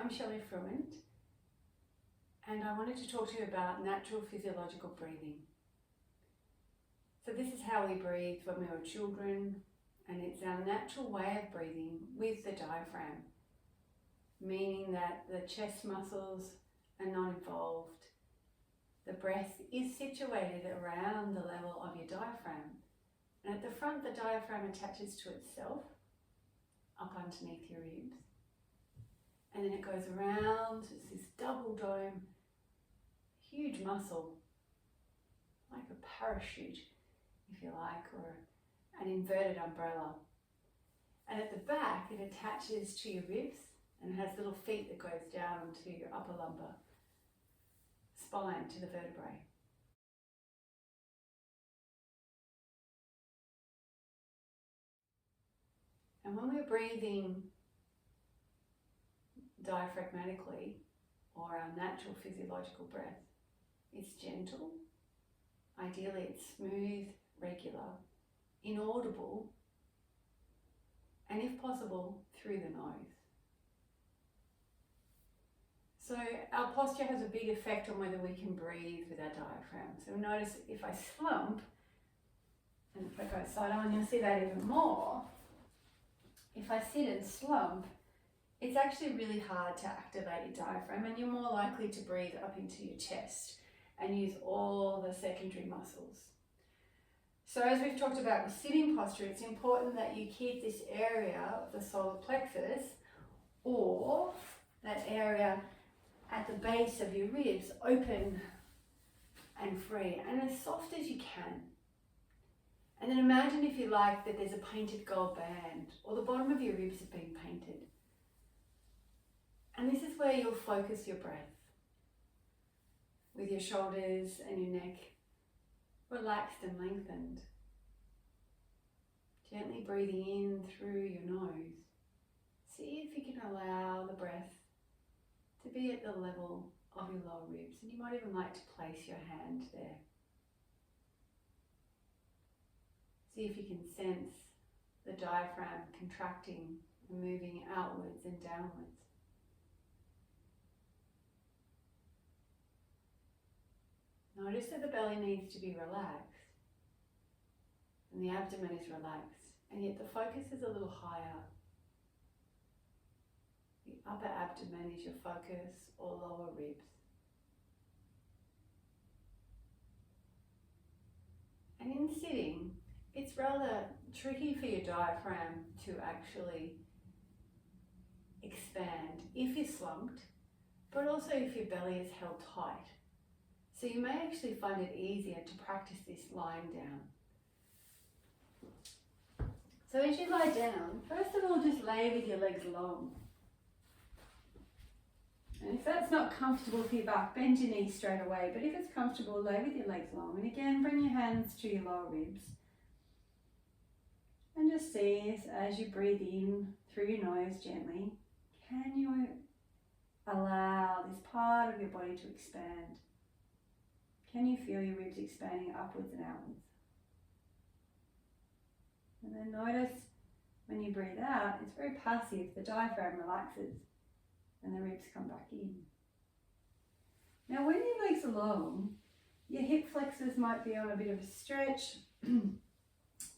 I'm Shelley Fruint, and I wanted to talk to you about natural physiological breathing. So this is how we breathed when we were children, and it's our natural way of breathing with the diaphragm, meaning that the chest muscles are not involved. The breath is situated around the level of your diaphragm, and at the front the diaphragm attaches to itself up underneath your ribs. And then it goes around, it's this double dome, huge muscle, like a parachute, if you like, or an inverted umbrella. And at the back, it attaches to your ribs and has little feet that goes down onto your upper lumbar spine to the vertebrae. And when we're breathing diaphragmatically, or our natural physiological breath, it's gentle, ideally it's smooth, regular, inaudible, and if possible, through the nose. So our posture has a big effect on whether we can breathe with our diaphragm. So notice if I slump, and if I go side on, you'll see that even more. If I sit and slump, it's actually really hard to activate your diaphragm, and you're more likely to breathe up into your chest and use all the secondary muscles. So as we've talked about with sitting posture, it's important that you keep this area of the solar plexus, or that area at the base of your ribs, open and free and as soft as you can. And then imagine, if you like, that there's a painted gold band, or the bottom of your ribs have been painted. And this is where you'll focus your breath, with your shoulders and your neck relaxed and lengthened. Gently breathing in through your nose. See if you can allow the breath to be at the level of your lower ribs. And you might even like to place your hand there. See if you can sense the diaphragm contracting and moving outwards and downwards. Notice that the belly needs to be relaxed and the abdomen is relaxed, and yet the focus is a little higher. The upper abdomen is your focus, or lower ribs. And in sitting, it's rather tricky for your diaphragm to actually expand if you're slumped, but also if your belly is held tight. So you may actually find it easier to practice this lying down. So as you lie down, first of all, just lay with your legs long. And if that's not comfortable for your back, bend your knees straight away. But if it's comfortable, lay with your legs long. And again, bring your hands to your lower ribs. And just see as you breathe in through your nose gently, can you allow this part of your body to expand? Can you feel your ribs expanding upwards and outwards? And then notice when you breathe out, it's very passive. The diaphragm relaxes and the ribs come back in. Now when your legs are long, your hip flexors might be on a bit of a stretch,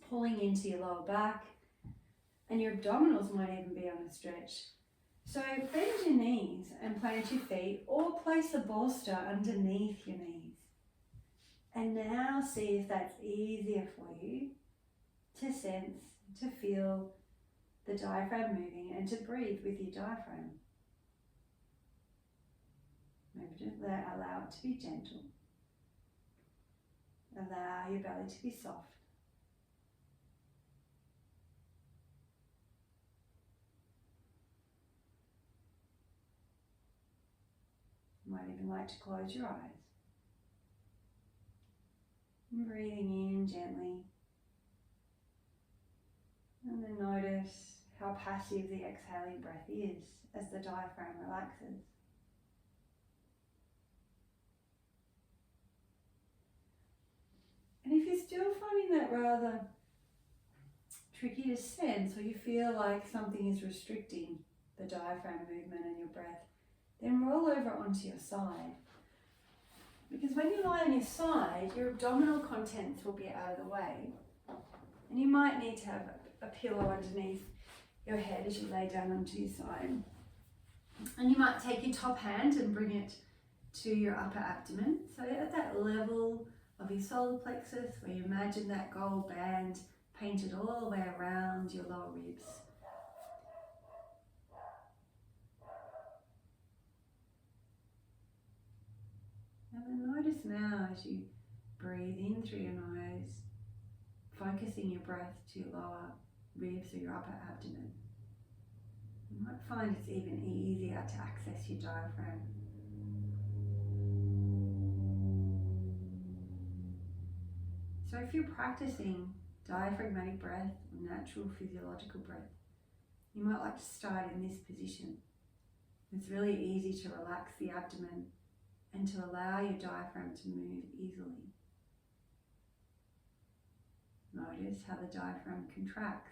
pulling into your lower back, and your abdominals might even be on a stretch. So bend your knees and plant your feet, or place a bolster underneath your knees. And now see if that's easier for you to sense, to feel the diaphragm moving and to breathe with your diaphragm. Maybe just allow it to be gentle. Allow your belly to be soft. You might even like to close your eyes. And breathing in gently. And then notice how passive the exhaling breath is as the diaphragm relaxes. And if you're still finding that rather tricky to sense, or you feel like something is restricting the diaphragm movement and your breath, Then roll over onto your side. Because when you lie on your side, your abdominal contents will be out of the way. And you might need to have a pillow underneath your head as you lay down onto your side. And you might take your top hand and bring it to your upper abdomen. So at that level of your solar plexus, where you imagine that gold band painted all the way around your lower ribs. And then notice now as you breathe in through your nose, focusing your breath to your lower ribs or your upper abdomen. You might find it's even easier to access your diaphragm. So if you're practicing diaphragmatic breath or natural physiological breath, you might like to start in this position. It's really easy to relax the abdomen and to allow your diaphragm to move easily. Notice how the diaphragm contracts.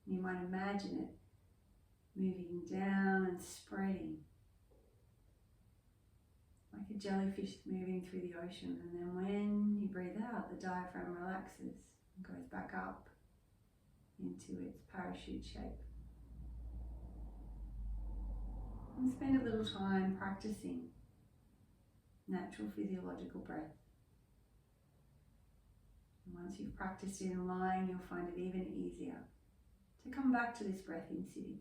You might imagine it moving down and spreading, like a jellyfish moving through the ocean. And then when you breathe out, the diaphragm relaxes and goes back up into its parachute shape. And spend a little time practicing natural physiological breath. And once you've practiced in lying, you'll find it even easier to come back to this breath in sitting.